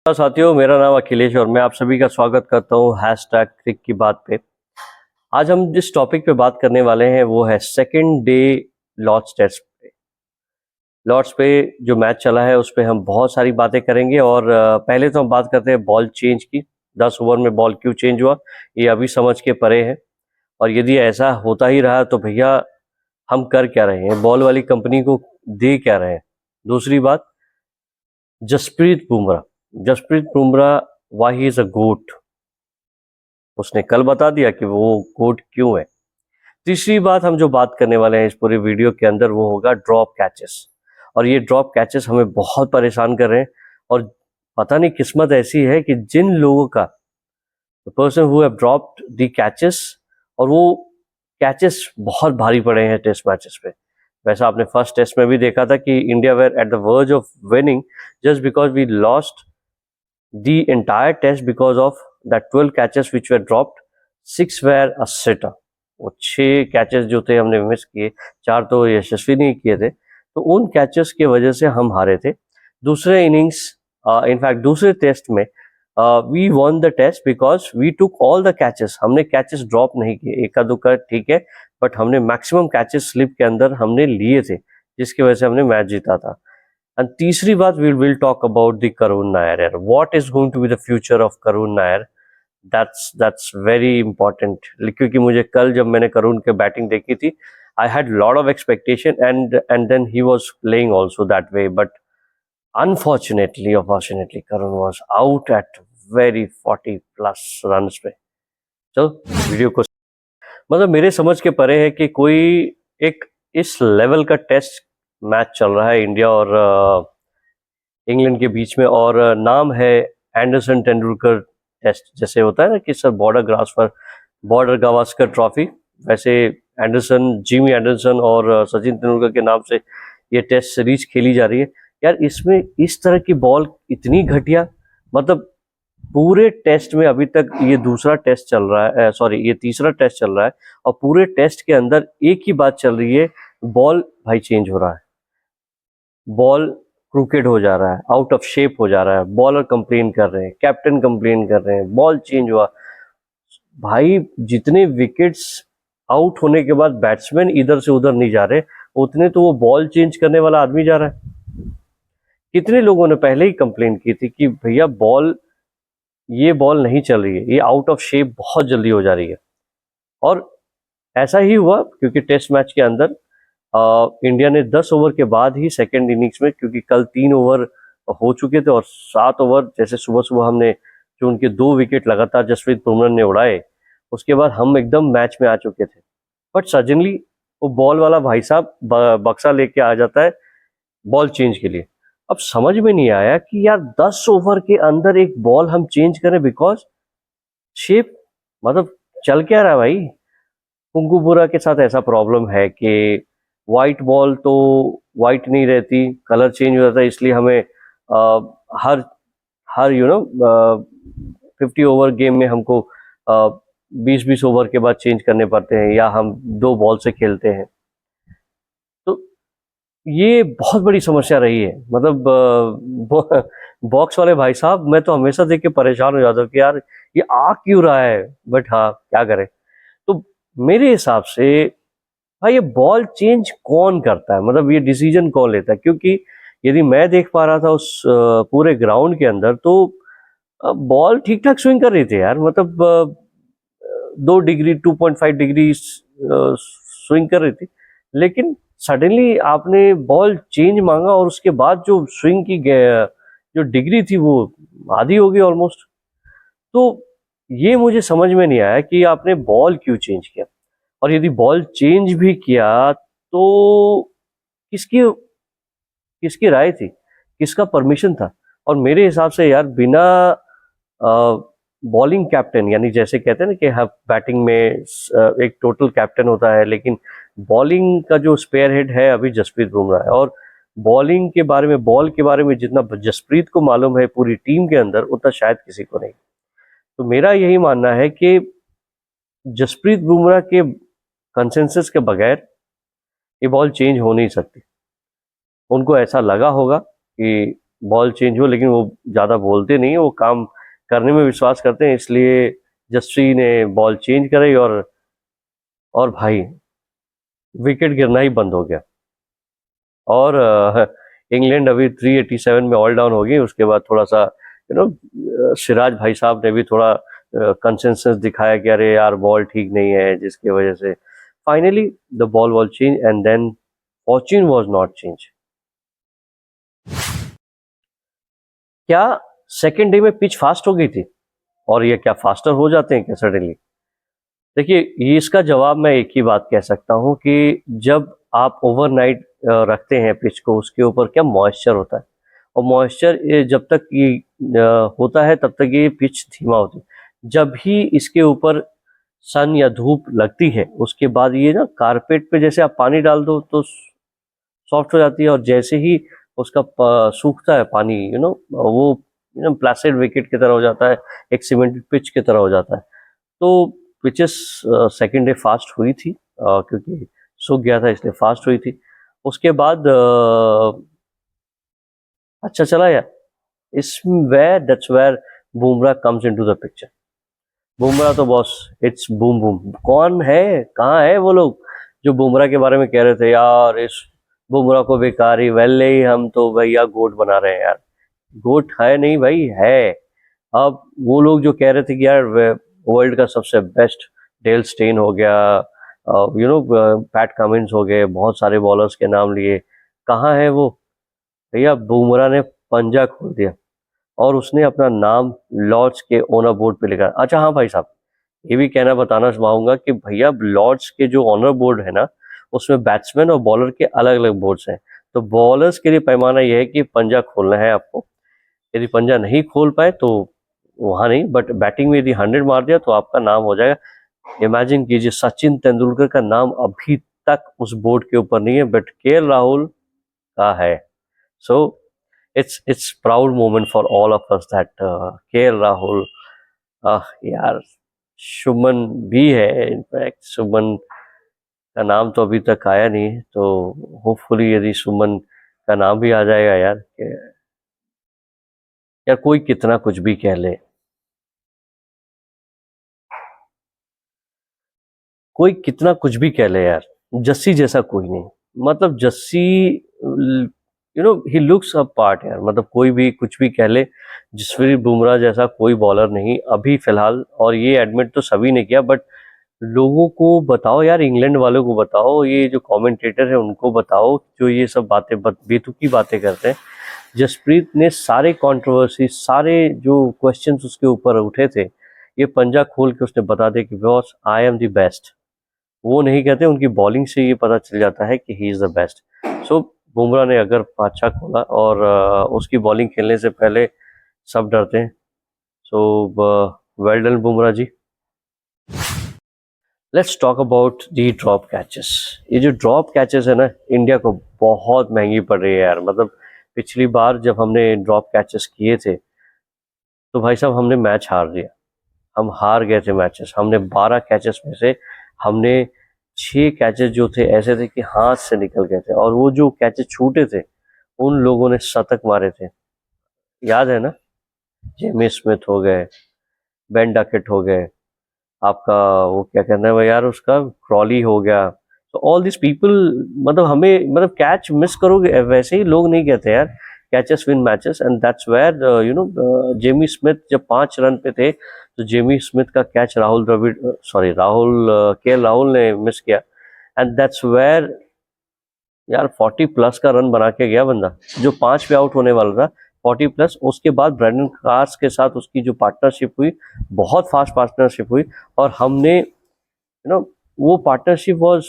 साथियों, मेरा नाम अखिलेश और मैं आप सभी का स्वागत करता हूँ हैशटैग क्रिक की बात पे। आज हम जिस टॉपिक पे बात करने वाले हैं वो है सेकंड डे लॉर्ड्स टेस्ट पे। लॉर्ड्स पे जो मैच चला है उस पे हम बहुत सारी बातें करेंगे और पहले तो हम बात करते हैं बॉल चेंज की। 10 ओवर में बॉल क्यों चेंज हुआ, ये अभी समझ के परे है। और यदि ऐसा होता ही रहा तो भैया हम कर क्या रहे हैं, बॉल वाली कंपनी को दे क्या रहे हैं। दूसरी बात, Jasprit Bumrah why he is a GOAT, उसने कल बता दिया कि वो गोट क्यों है। तीसरी बात हम जो बात करने वाले हैं इस पूरे वीडियो के अंदर वो होगा ड्रॉप कैचेस। और ये ड्रॉप कैचेस हमें बहुत परेशान कर रहे हैं और पता नहीं किस्मत ऐसी है कि जिन लोगों का the person who have dropped the catches, और वो कैचेस बहुत भारी पड़े हैं टेस्ट मैचेस पे। वैसा आपने फर्स्ट टेस्ट में भी देखा था कि India were at the verge of winning just because we lost the entire test because of that 12 catches which were dropped. 6 were a sitter. वो 6 कैचेस जो थे हमने मिस किए, 4 तो यशस्वी नहीं किए थे, तो उन कैचेस की वजह से हम हारे थे। दूसरे इनिंग्स, इनफैक्ट दूसरे टेस्ट में we won the test because we took all the catches. हमने कैचेस ड्रॉप नहीं किए, एका दुक्का ठीक है, बट हमने मैक्सिमम कैचेस स्लिप के अंदर हमने लिए थे, जिसकी वजह से हमने मैच जीता था। And तीसरी बात, we will talk about the Karun Nair. What is going to be the future of Karun Nair? That's very important. क्योंकि मुझे कल जब मैंने करुण के बैटिंग देखी थी, I had lot of expectation and then he was playing also that way. But unfortunately, Karun was out at very 40 plus runs पे। चलो वीडियो को, मतलब मेरे समझ के परे है कि कोई एक इस लेवल का टेस्ट मैच चल रहा है इंडिया और इंग्लैंड के बीच में, और नाम है एंडरसन तेंदुलकर टेस्ट। जैसे होता है ना कि सर बॉर्डर गावस्कर ट्रॉफी, वैसे जिमी एंडरसन और सचिन तेंदुलकर के नाम से ये टेस्ट सीरीज खेली जा रही है। यार इसमें इस तरह की बॉल इतनी घटिया, मतलब पूरे टेस्ट में अभी तक ये दूसरा टेस्ट चल रहा है, सॉरी ये तीसरा टेस्ट चल रहा है, और पूरे टेस्ट के अंदर एक ही बात चल रही है, बॉल भाई चेंज हो रहा है, बॉल क्रूकेड हो जा रहा है, आउट ऑफ शेप हो जा रहा है, बॉलर कंप्लेन कर रहे हैं, कैप्टन कंप्लेन कर रहे हैं, बॉल चेंज हुआ। भाई जितने विकेट्स आउट होने के बाद बैट्समैन इधर से उधर नहीं जा रहे, उतने तो वो बॉल चेंज करने वाला आदमी जा रहा है। कितने लोगों ने पहले ही कंप्लेन की थी कि भैया ये बॉल नहीं चल रही है, ये आउट ऑफ शेप बहुत जल्दी हो जा रही है। और ऐसा ही हुआ क्योंकि टेस्ट मैच के अंदर इंडिया ने 10 ओवर के बाद ही सेकेंड इनिंग्स में, क्योंकि कल 3 ओवर हो चुके थे और 7 ओवर जैसे सुबह सुबह हमने जो उनके 2 विकेट लगातार जसप्रीत बुमराह ने उड़ाए, उसके बाद हम एकदम मैच में आ चुके थे। बट सडनली वो बॉल वाला भाई साहब बक्सा लेके आ जाता है बॉल चेंज के लिए। अब समझ में नहीं आया कि यार 10 ओवर के अंदर एक बॉल हम चेंज करें बिकॉज शेप, मतलब चल क्या रहा है भाई। कुंगुपुरा के साथ ऐसा प्रॉब्लम है कि वाइट बॉल तो वाइट नहीं रहती, कलर चेंज हो जाता है, इसलिए हमें हर हर 50 ओवर गेम में हमको 20-20 ओवर के बाद चेंज करने पड़ते हैं, या हम 2 बॉल से खेलते हैं। तो ये बहुत बड़ी समस्या रही है। मतलब बॉक्स वाले भाई साहब, मैं तो हमेशा देख के परेशान हो जाता हूँ कि यार ये आ क्यों रहा है, बट हाँ क्या करें। तो मेरे हिसाब से भाई ये बॉल चेंज कौन करता है, मतलब ये डिसीजन कौन लेता है। क्योंकि यदि मैं देख पा रहा था उस पूरे ग्राउंड के अंदर, तो बॉल ठीक ठाक स्विंग कर रही थी यार, मतलब 2 डिग्री 2.5 डिग्री स्विंग कर रही थी। लेकिन सडनली आपने बॉल चेंज मांगा और उसके बाद जो स्विंग की जो डिग्री थी वो आधी हो गई ऑलमोस्ट। तो ये मुझे समझ में नहीं आया कि आपने बॉल क्यों चेंज किया, और यदि बॉल चेंज भी किया तो किसकी किसकी राय थी, किसका परमिशन था। और मेरे हिसाब से यार बिना बॉलिंग कैप्टन, यानी जैसे कहते हैं ना कि हाँ बैटिंग में एक टोटल कैप्टन होता है, लेकिन बॉलिंग का जो स्पेयर हेड है अभी जसप्रीत बुमराह है। और बॉलिंग के बारे में, बॉल के बारे में जितना जसप्रीत को मालूम है पूरी टीम के अंदर, उतना शायद किसी को नहीं। तो मेरा यही मानना है कि जसप्रीत बुमराह के कंसेंसस के बगैर ये बॉल चेंज हो नहीं सकती। उनको ऐसा लगा होगा कि बॉल चेंज हो, लेकिन वो ज़्यादा बोलते नहीं है, वो काम करने में विश्वास करते हैं, इसलिए जस्सी ने बॉल चेंज कराई और भाई विकेट गिरना ही बंद हो गया। और इंग्लैंड अभी 387 में ऑल डाउन होगी। उसके बाद थोड़ा सा सिराज भाई साहब ने भी थोड़ा कंसेंसस दिखाया कि अरे यार बॉल ठीक नहीं है, जिसकी वजह से finally the ball was change and then fortune was not change. क्या सेकेंड डे में पिच फास्ट हो गई थी और ये क्या फास्टर हो जाते हैं क्या सडनली? देखिए, ये इसका जवाब मैं एक ही बात कह सकता हूँ कि जब आप ओवरनाइट रखते हैं पिच को, उसके ऊपर क्या मॉइस्चर होता है, और मॉइस्चर जब तक ये होता है तब तक ये पिच धीमा होती है। जब ही इसके ऊपर सन या धूप लगती है, उसके बाद ये ना कारपेट पे जैसे आप पानी डाल दो तो सॉफ्ट हो जाती है, और जैसे ही उसका सूखता है पानी, वो प्लास्टिड विकेट की तरह हो जाता है, एक सीमेंटेड पिच की तरह हो जाता है। तो पिचेस सेकेंड डे फास्ट हुई थी, क्योंकि सूख गया था इसलिए फास्ट हुई थी। उसके बाद अच्छा चला यार। That's where Bumrah comes into the picture. Bumrah तो बॉस, इट्स बूम बूम। कौन है, कहाँ है वो लोग जो बुमराह के बारे में कह रहे थे यार इस बुमराह को बेकारी, वैले ही हम तो भैया गोट बना रहे हैं यार। गोट है नहीं भाई, है। अब वो लोग जो कह रहे थे कि यार वर्ल्ड का सबसे बेस्ट डेल स्टेन हो गया, पैट कमिंस हो गए, बहुत सारे बॉलर्स के नाम लिए, कहाँ है वो? भैया बुमराह ने पंजा खोल दिया और उसने अपना नाम लॉर्ड्स के ओनर बोर्ड पे लिखा। अच्छा हाँ भाई साहब, ये भी कहना बताना चाहूंगा कि भैया लॉर्ड्स के जो ऑनर बोर्ड है ना, उसमें बैट्समैन और बॉलर के अलग अलग बोर्ड्स हैं। तो बॉलर्स के लिए पैमाना यह है कि पंजा खोलना है आपको, यदि पंजा नहीं खोल पाए तो वहां नहीं, बट बैटिंग में यदि 100 मार दिया तो आपका नाम हो जाएगा। इमेजिन कीजिए, सचिन तेंदुलकर का नाम अभी तक उस बोर्ड के ऊपर नहीं है, बट केएल राहुल का है। So it's proud moment for all of us that KL Rahul, यार शुभमन भी है, इनफैक्ट शुभमन का नाम तो अभी तक आया नहीं, तो होपफुली यदि शुभमन का नाम भी आ जाएगा यार, यार कोई कितना कुछ भी कह ले, कोई कितना कुछ भी कह ले यार, जस्सी जैसा कोई नहीं। मतलब Jassi, he looks a part यार। मतलब कोई भी कुछ भी कह ले, जसप्रीत बुमराह जैसा कोई बॉलर नहीं अभी फिलहाल, और ये एडमिट तो सभी ने किया, बट लोगों को बताओ यार, इंग्लैंड वालों को बताओ, ये जो कमेंटेटर है उनको बताओ, जो ये सब बातें बेतुकी बातें करते हैं। जसप्रीत ने सारे कंट्रोवर्सी, सारे जो क्वेश्चंस उसके ऊपर उठे थे, ये पंजा खोल के उसने बता दिया कि boss I am the best. वो नहीं कहते, उनकी बॉलिंग से ये पता चल जाता है कि ही इज़ द बेस्ट। सो बुमराह ने अगर अच्छा खोला, और उसकी बॉलिंग खेलने से पहले सब डरते हैं। So well done Bumrah ji. Let's talk about the drop catches. ये जो ड्रॉप कैचेस है ना, इंडिया को बहुत महंगी पड़ रही है यार। मतलब पिछली बार जब हमने ड्रॉप कैचेस किए थे तो भाई साहब हमने मैच हार दिया, हम हार गए थे मैचेस। हमने 12 कैचेस में से हमने 6 कैचेस जो थे ऐसे थे कि हाथ से निकल गए थे, और वो जो कैचेस छूटे थे उन लोगों ने शतक मारे थे, याद है ना? जेमी स्मिथ हो गए, बेन डकेट हो गए, आपका वो क्या कहना है यार उसका, क्रॉली हो गया। तो ऑल दिस पीपल, मतलब हमें, मतलब कैच मिस करोगे, वैसे ही लोग नहीं कहते यार catches win matches, and that's where Jamie Smith जब 5 रन पे थे तो जेमी स्मिथ का catch Rahul Dravid, sorry Rahul K Rahul ने मिस किया, एंड दैट्स वेयर यार 40 प्लस का रन बना के गया बंदा, जो 5 पे आउट होने वाला था 40 प्लस। उसके बाद ब्रैंडन कार्स के साथ उसकी जो पार्टनरशिप हुई, बहुत फास्ट पार्टनरशिप हुई, और हमने वो पार्टनरशिप वाज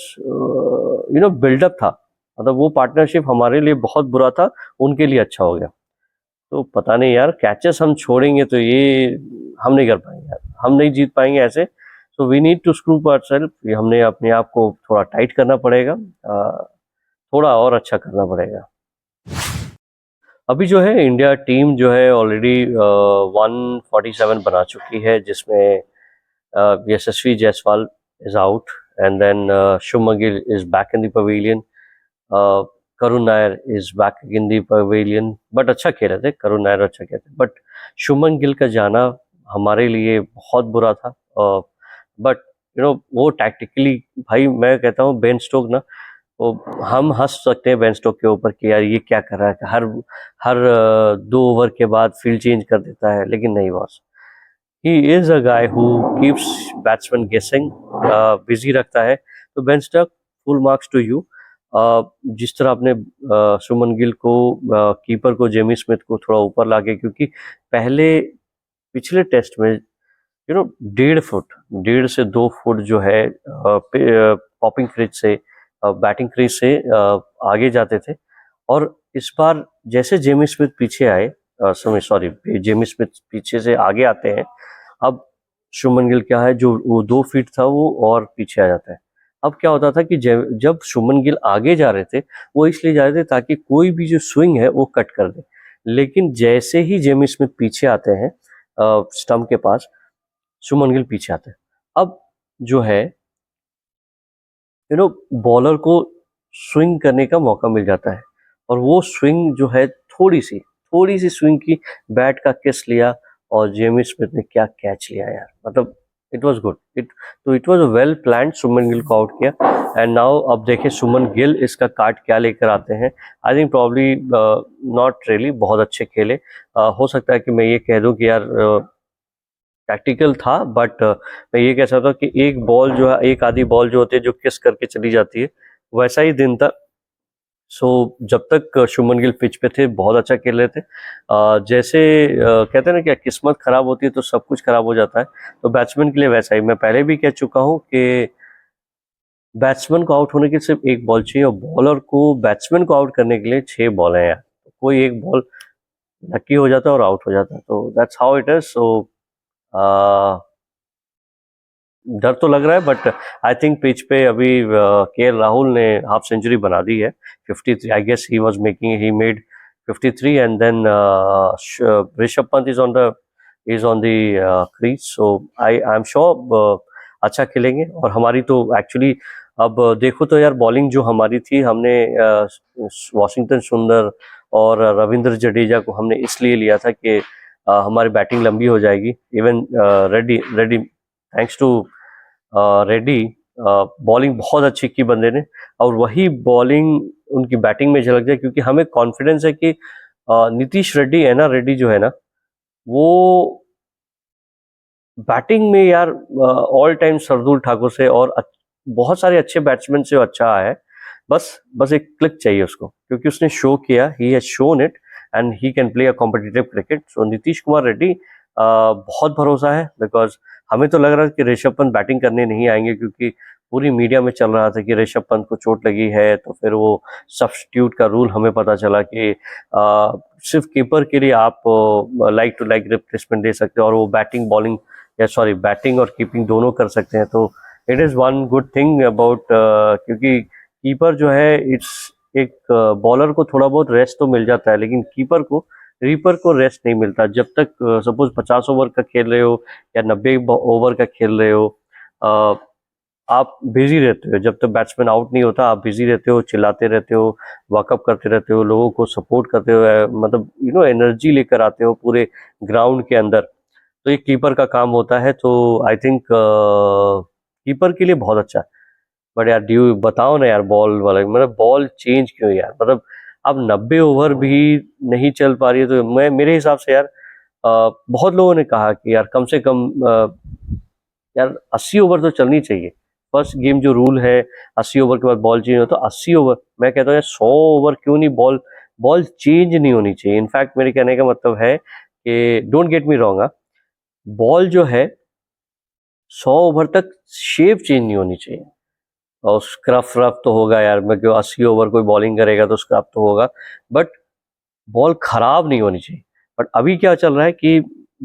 बिल्डअप था। मतलब वो पार्टनरशिप हमारे लिए बहुत बुरा था, उनके लिए अच्छा हो गया। तो पता नहीं यार, कैचेस हम छोड़ेंगे तो ये हम नहीं कर पाएंगे यार, हम नहीं जीत पाएंगे ऐसे। So we need to screw ourselves, हमने अपने आप को थोड़ा टाइट करना पड़ेगा, थोड़ा और अच्छा करना पड़ेगा। अभी जो है इंडिया टीम जो है ऑलरेडी 147 बना चुकी है, जिसमें यशस्वी Jaiswal is out, and then Shubman Gill is back in the pavilion. Karun Nair is back in the pavilion, but अच्छा खेले थे करुण नायर, अच्छा खेले थे, बट शुभमन गिल का जाना हमारे लिए बहुत बुरा था। बट वो टैक्टिकली, भाई मैं कहता हूँ बेन स्टोक ना, वो हम हंस सकते हैं बेन स्टोक के ऊपर कि यार ये क्या कर रहा है, हर हर 2 ओवर के बाद फील्ड चेंज कर देता है, लेकिन नहीं बॉस, ही is a guy who keeps batsman guessing, busy रखता है। तो Ben Stoke, full marks to you. जिस तरह आपने सुमन गिल को, कीपर को, जेमी स्मिथ को थोड़ा ऊपर लाके, क्योंकि पहले पिछले टेस्ट में 1.5 फुट, 1.5 से 2 फुट जो है पॉपिंग क्रीज से, बैटिंग क्रीज से आगे जाते थे, और इस बार जैसे जेमी स्मिथ पीछे आए, सॉरी, जेमी स्मिथ पीछे से आगे आते हैं, अब शुभमन गिल क्या है, जो वो 2 फीट था वो और पीछे आ जाता है। अब क्या होता था कि जब शुभमन गिल आगे जा रहे थे, वो इसलिए जा रहे थे ताकि कोई भी जो स्विंग है वो कट कर दे, लेकिन जैसे ही जेमी स्मिथ पीछे आते हैं स्टंप के पास, शुभमन गिल पीछे आते हैं। अब जो है बॉलर को स्विंग करने का मौका मिल जाता है, और वो स्विंग जो है थोड़ी सी स्विंग की बैट का किस लिया, और जेमी स्मिथ ने क्या कैच लिया यार, मतलब it was good, it was a well planned. Shubman Gill को आउट किया, एंड नाउ अब देखें सुमन गिल इसका कार्ड क्या लेकर आते हैं। I think probably not really, बहुत अच्छे खेले। हो सकता है कि मैं ये कह दूं कि यार टैक्टिकल था, बट मैं ये कह सकता हूँ कि एक बॉल जो है, एक आधी बॉल जो होती है जो किस करके चली जाती है, वैसा ही दिन था। सो जब तक शुभमन गिल पिच पे थे बहुत अच्छा खेल रहे थे। जैसे कहते हैं ना, क्या किस्मत खराब होती है तो सब कुछ खराब हो जाता है, तो बैट्समैन के लिए वैसा ही। मैं पहले भी कह चुका हूँ कि बैट्समैन को आउट होने के लिए सिर्फ एक बॉल चाहिए, और बॉलर को बैट्समैन को आउट करने के लिए 6 बॉल है यार, कोई एक बॉल लकी हो जाता है और आउट हो जाता है, तो दैट्स हाउ इट इज। सो डर तो लग रहा है, बट आई थिंक पिच पे अभी के राहुल ने हाफ सेंचुरी बना दी है, 53। I guess he made 53, and then Rishabh Pant is on the crease, so I am sure अच्छा खेलेंगे। और हमारी तो एक्चुअली अब देखो तो यार, बॉलिंग जो हमारी थी, हमने वॉशिंगटन सुंदर और रविंद्र जडेजा को हमने इसलिए लिया था कि हमारी बैटिंग लंबी हो जाएगी। Even Reddy Reddy thanks to Reddy, bowling बहुत अच्छी की बंदे ने, और वही बॉलिंग उनकी बैटिंग में झलक जाए, क्योंकि हमें कॉन्फिडेंस है कि नीतीश रेड्डी है ना, रेड्डी जो है ना, वो बैटिंग में यार ऑल टाइम सरदुल ठाकुर से और बहुत सारे अच्छे बैट्समैन से अच्छा है। बस एक क्लिक चाहिए उसको, क्योंकि उसने शो किया, he has shown it, and he can play a competitive cricket. So Nitish Kumar Reddy बहुत भरोसा है, बिकॉज हमें तो लग रहा है कि ऋषभ पंत बैटिंग करने नहीं आएंगे, क्योंकि पूरी मीडिया में चल रहा था कि ऋषभ पंत को चोट लगी है, तो फिर वो सब्स्टिट्यूट का रूल हमें पता चला कि सिर्फ कीपर के लिए आप लाइक टू लाइक रिप्लेसमेंट दे सकते हो, और वो बैटिंग बॉलिंग, या सॉरी बैटिंग और कीपिंग दोनों कर सकते हैं। तो it is one good thing about, क्योंकि कीपर जो है, इट्स एक बॉलर को थोड़ा बहुत रेस्ट तो मिल जाता है, लेकिन रीपर को रेस्ट नहीं मिलता। जब तक सपोज 50 ओवर का खेल रहे हो या 90 ओवर का खेल रहे हो, आप बिजी रहते हो। जब तक बैट्समैन आउट नहीं होता, आप बिजी रहते हो, चिल्लाते रहते हो, वॉकअप करते रहते हो, लोगों को सपोर्ट करते हो, मतलब एनर्जी लेकर आते हो पूरे ग्राउंड के अंदर। तो ये कीपर का काम होता है, तो आई थिंक कीपर के लिए बहुत अच्छा है। बट यार ड्यू बताओ ना यार, बॉल वाला मतलब बॉल चेंज क्यों यार, मतलब अब 90 ओवर भी नहीं चल पा रही है, तो मैं मेरे हिसाब से यार बहुत लोगों ने कहा कि यार कम से कम यार 80 ओवर तो चलनी चाहिए। फर्स्ट गेम जो रूल है, 80 ओवर के बाद बॉल चेंज हो, तो 80 ओवर, मैं कहता हूँ यार 100 ओवर क्यों नहीं, बॉल बॉल चेंज नहीं होनी चाहिए। इनफैक्ट मेरे कहने का मतलब है कि don't get me wrong, ball जो है 100 ओवर तक शेप चेंज नहीं होनी चाहिए। और स्क्रफ रफ तो होगा यार, मैं क्यों 80 ओवर कोई बॉलिंग करेगा तो स्क्रफ तो होगा, बट बॉल खराब नहीं होनी चाहिए। बट अभी क्या चल रहा है कि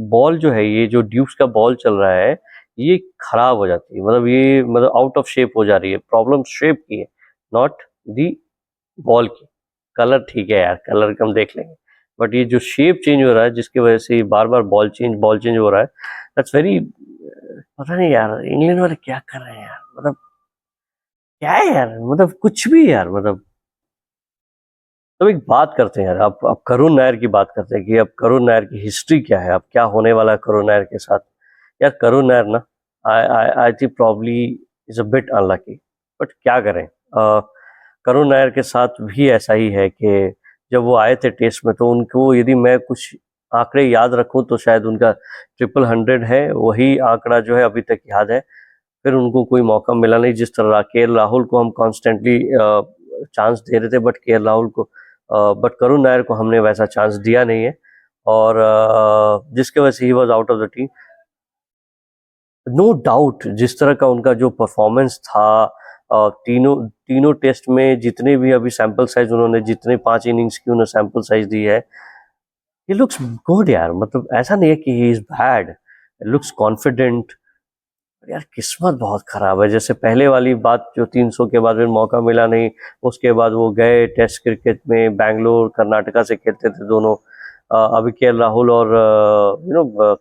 बॉल जो है, ये जो ड्यूक्स का बॉल चल रहा है, ये खराब हो जाती है, मतलब ये मतलब आउट ऑफ शेप हो जा रही है। प्रॉब्लम शेप की है, नॉट दी बॉल की। कलर ठीक है यार, कलर का हम देख लेंगे, बट ये जो शेप चेंज हो रहा है, जिसकी वजह से बार बार बॉल चेंज हो रहा है, दैट्स वेरी, पता नहीं यार इंग्लैंड वाले क्या कर रहे हैं यार, मतलब क्या है यार, मतलब कुछ भी यार, मतलब तो एक बात करते हैं यार, अब करुण नायर की बात करते हैं कि अब करुण नायर की हिस्ट्री क्या है, अब क्या होने वाला है करुण नायर के साथ। यार करुण नायर ना, I think probably is a bit unlucky, but क्या करें। करुण नायर के साथ भी ऐसा ही है कि जब वो आए थे टेस्ट में तो उनको, यदि मैं कुछ आंकड़े याद रखूं तो शायद उनका 100 है, वही आंकड़ा जो है अभी तक याद है। फिर उनको कोई मौका मिला नहीं, जिस तरह के राहुल को हम कॉन्स्टेंटली चांस दे रहे थे, बट के राहुल को, बट करुण नायर को हमने वैसा चांस दिया नहीं है, और जिसके वजह से he was out of the team. No doubt जिस तरह का उनका जो परफॉर्मेंस था, तीनों तीनों टेस्ट में जितने भी अभी सैंपल साइज उन्होंने, जितने 5 इनिंग्स की उन्होंने सैंपल साइज दी है, ही लुक्स गुड यार। मतलब ऐसा नहीं है कि he is bad, looks confident. यार किस्मत बहुत खराब है, जैसे पहले वाली बात जो 300 के बाद फिर मौका मिला नहीं, उसके बाद वो गए टेस्ट क्रिकेट में, बैंगलोर कर्नाटका से खेलते थे दोनों। अभी के राहुल और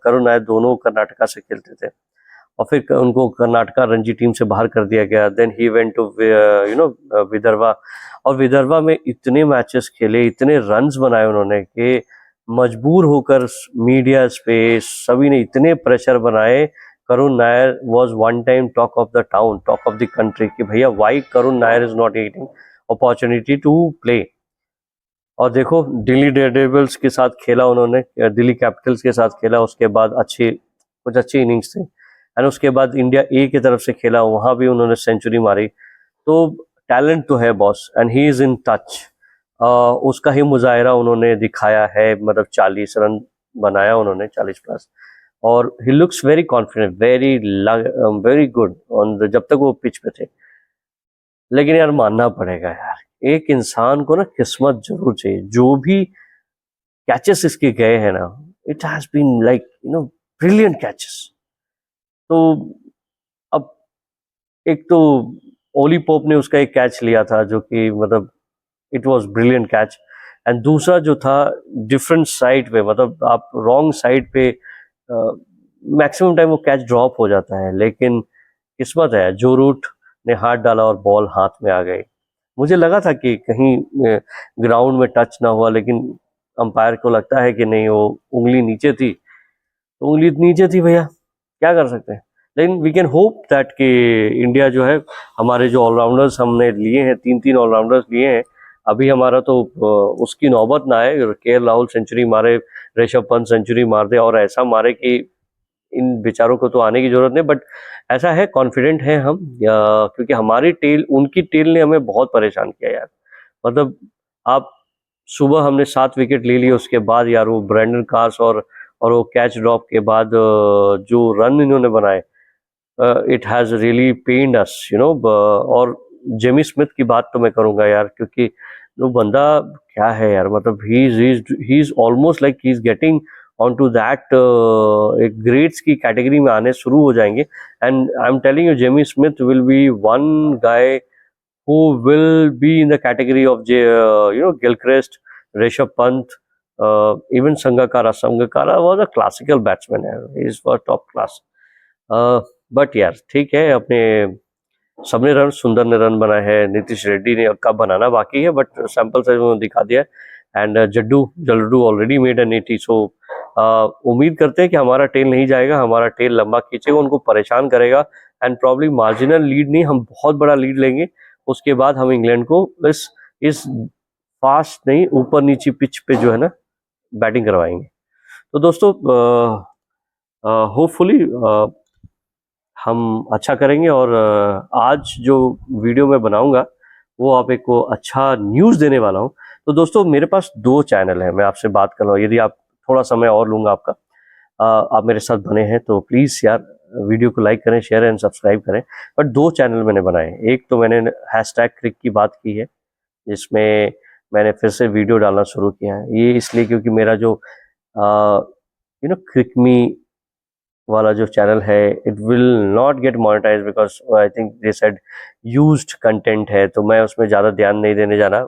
करुण नायर दोनों कर्नाटका से खेलते थे, और फिर उनको कर्नाटका रणजी टीम से बाहर कर दिया गया। Then he went to Vidarbha, और विदर्भा में इतने मैचेस खेले, इतने रन्स बनाए उन्होंने कि मजबूर होकर मीडिया स्पेस सभी ने इतने प्रेशर बनाए। Karun Nair was one time talk of the town, talk of the country, कि भैया why Karun Nair is not getting opportunity to play. और देखो दिल्ली डेयरडेविल्स के साथ खेला उन्होंने, दिल्ली कैपिटल्स के साथ खेला, उसके बाद कुछ अच्छे इनिंग्स थे, एंड उसके बाद इंडिया ए की तरफ से खेला, वहां भी उन्होंने सेंचुरी मारी। तो टैलेंट तो है boss, and he is in touch. उसका ही मुजाहरा उन्होंने दिखाया है, मतलब 40 रन बनाया उन्होंने, 40 प्लस, और he looks very confident, very good on जब तक वो पिच पे थे। लेकिन यार मानना पड़ेगा यार, एक इंसान को ना किस्मत जरूर चाहिए। जो भी कैचेस इसके गए हैं ना, it has been like brilliant catches. तो अब एक तो ओली पोप ने उसका एक कैच लिया था जो कि मतलब it was brilliant catch, and दूसरा जो था डिफरेंट साइड पे, मतलब आप रॉन्ग साइड पे, मैक्सिमम टाइम वो कैच ड्रॉप हो जाता है, लेकिन किस्मत है, जो रूट ने हाथ डाला और बॉल हाथ में आ गई। मुझे लगा था कि कहीं ग्राउंड में टच ना हुआ, लेकिन अंपायर को लगता है कि नहीं, वो उंगली नीचे थी, तो उंगली नीचे थी भैया, क्या कर सकते हैं। लेकिन वी कैन होप दैट कि इंडिया जो है, हमारे जो ऑलराउंडर्स हमने लिए हैं, 3 ऑलराउंडर्स लिए हैं, अभी हमारा तो उसकी नौबत ना आए, के राहुल सेंचुरी मारे, ऋषभ पंत सेंचुरी मार दे, और ऐसा मारे कि इन बेचारों को तो आने की जरूरत नहीं, बट ऐसा है, कॉन्फिडेंट हैं हम, क्योंकि हमारी टेल, उनकी टेल ने हमें बहुत परेशान किया यार। मतलब आप, सुबह हमने 7 विकेट ले लिए, उसके बाद यार वो ब्रैंडन कार्स और वो कैच ड्रॉप के बाद जो रन इन्होंने बनाए, इट हैज रियली पेन्ड अस, और जेमी स्मिथ की बात तो मैं करूंगा यार, क्योंकि वो बंदा क्या है यार, मतलब he is almost like he is getting on to that, एक ग्रेड्स की कैटेगरी में आने शुरू हो जाएंगे। And I am telling you, Jamie Smith will be one guy who will be in the category of Gilchrist, Rishabh Pant, even Sangakkara. Sangakkara was a classical batsman. He is for top class. But यार ठीक है, अपने सबने run, सुंदर ने run बनाए हैं, नीतीश रेड्डी ने का बनाना बाकी है, बट सैंपल साइज उन्होंने दिखा दिया है। एंड जल्डू ऑलरेडी मेड एन 80। सो उम्मीद करते हैं कि हमारा टेल नहीं जाएगा, हमारा टेल लंबा खींचेगा, उनको परेशान करेगा, एंड प्रॉब्ली मार्जिनल लीड नहीं, हम बहुत बड़ा लीड लेंगे। उसके बाद हम इंग्लैंड को इस फास्ट नहीं, ऊपर नीचे पिच पे जो है ना बैटिंग करवाएंगे। तो दोस्तों होपफुली हम अच्छा करेंगे, और आज जो वीडियो मैं बनाऊंगा वो आप एक को अच्छा न्यूज़ देने वाला हूं। तो दोस्तों मेरे पास 2 चैनल है, मैं आपसे बात कर रहा हूँ, यदि आप थोड़ा समय और लूंगा आपका, आप मेरे साथ बने हैं तो प्लीज़ यार वीडियो को लाइक करें, शेयर एंड सब्सक्राइब करें। बट 2 चैनल मैंने बनाए, एक तो मैंने हैशटैग क्रिक की बात की है, जिसमें मैंने फिर से वीडियो डालना शुरू किया है। ये इसलिए क्योंकि मेरा जो क्रिकमी वाला जो चैनल है, it will not get monetize, because I think they said used content है, तो मैं उसमें ज़्यादा ध्यान नहीं देने जाना।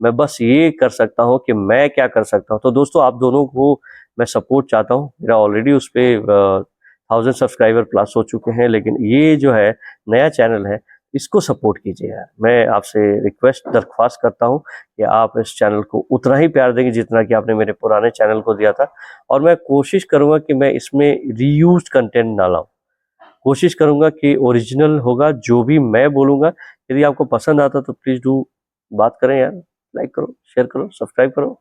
मैं बस ये कर सकता हूँ कि मैं क्या कर सकता हूँ। तो दोस्तों आप दोनों को मैं सपोर्ट चाहता हूँ, मेरा ऑलरेडी उस पर 1000 सब्सक्राइबर प्लस हो चुके हैं, लेकिन ये जो है नया चैनल है, इसको सपोर्ट कीजिए यार। मैं आपसे दरख्वास्त करता हूँ कि आप इस चैनल को उतना ही प्यार देंगे जितना कि आपने मेरे पुराने चैनल को दिया था, और मैं कोशिश करूँगा कि मैं इसमें रीयूज्ड कंटेंट ना लाऊं। कोशिश करूँगा कि ओरिजिनल होगा जो भी मैं बोलूँगा। यदि आपको पसंद आता तो प्लीज़ डू बात करें यार, लाइक करो, शेयर करो, सब्सक्राइब करो।